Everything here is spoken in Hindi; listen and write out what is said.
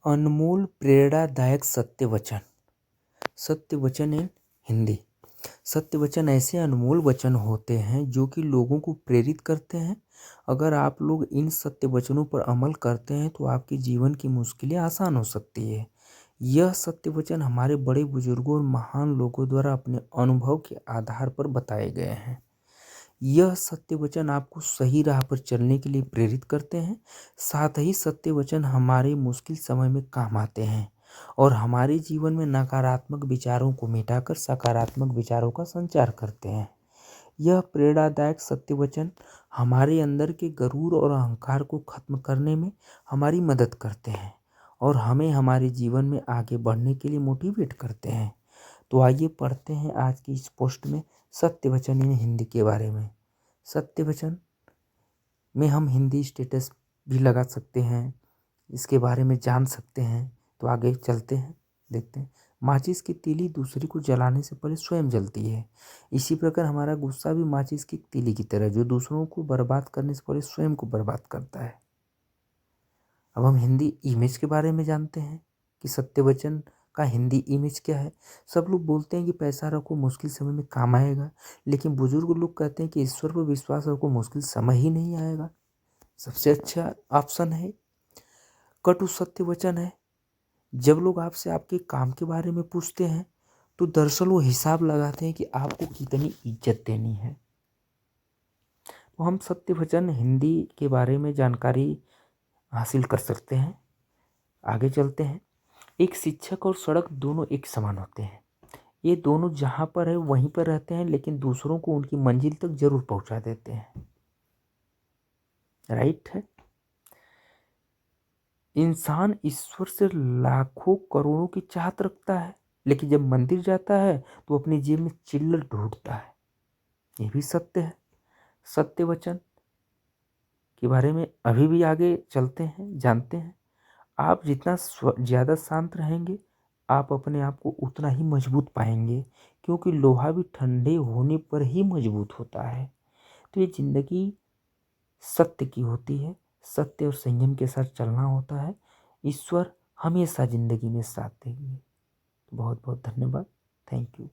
अनमोल प्रेरणादायक सत्य वचन। सत्य वचन इन हिंदी। सत्य वचन ऐसे अनमोल वचन होते हैं जो कि लोगों को प्रेरित करते हैं। अगर आप लोग इन सत्य वचनों पर अमल करते हैं तो आपके जीवन की मुश्किलें आसान हो सकती है। यह सत्य वचन हमारे बड़े बुजुर्गों और महान लोगों द्वारा अपने अनुभव के आधार पर बताए गए हैं। यह सत्य वचन आपको सही राह पर चलने के लिए प्रेरित करते हैं। साथ ही सत्य वचन हमारे मुश्किल समय में काम आते हैं और हमारे जीवन में नकारात्मक विचारों को मिटाकर सकारात्मक विचारों का संचार करते हैं। यह प्रेरणादायक सत्य वचन हमारे अंदर के गरूर और अहंकार को खत्म करने में हमारी मदद करते हैं और हमें हमारे जीवन में आगे बढ़ने के लिए मोटिवेट करते हैं। तो आइए पढ़ते हैं आज की इस पोस्ट में सत्य वचन इन हिंदी के बारे में। सत्य वचन में हम हिंदी स्टेटस भी लगा सकते हैं, इसके बारे में जान सकते हैं। तो आगे चलते हैं, देखते हैं। माचिस की तीली दूसरे को जलाने से पहले स्वयं जलती है। इसी प्रकार हमारा गुस्सा भी माचिस की तीली की तरह जो दूसरों को बर्बाद करने से पहले स्वयं को बर्बाद करता है। अब हम हिंदी इमेज के बारे में जानते हैं कि सत्य वचन का हिंदी इमेज क्या है। सब लोग बोलते हैं कि पैसा रखो मुश्किल समय में काम आएगा, लेकिन बुजुर्ग लोग कहते हैं कि ईश्वर पर विश्वास रखो मुश्किल समय ही नहीं आएगा। सबसे अच्छा ऑप्शन है कटु सत्य वचन है। जब लोग आपसे आपके काम के बारे में पूछते हैं तो दरअसल वो हिसाब लगाते हैं कि आपको कितनी इज्जत देनी है। तो हम सत्य वचन हिंदी के बारे में जानकारी हासिल कर सकते हैं। आगे चलते हैं। एक शिक्षक और सड़क दोनों एक समान होते हैं। ये दोनों जहाँ पर है वहीं पर रहते हैं, लेकिन दूसरों को उनकी मंजिल तक जरूर पहुँचा देते हैं। राइट है। इंसान ईश्वर से लाखों करोड़ों की चाहत रखता है, लेकिन जब मंदिर जाता है तो अपनी जेब में चिल्लर ढूंढता है। ये भी सत्य है। सत्य वचन के बारे में अभी भी आगे चलते हैं, जानते हैं। आप जितना ज़्यादा शांत रहेंगे आप अपने आप को उतना ही मजबूत पाएंगे, क्योंकि लोहा भी ठंडे होने पर ही मजबूत होता है। तो ये जिंदगी सत्य की होती है। सत्य और संयम के साथ चलना होता है। ईश्वर हमेशा जिंदगी में साथ देंगे। बहुत बहुत धन्यवाद। Thank you.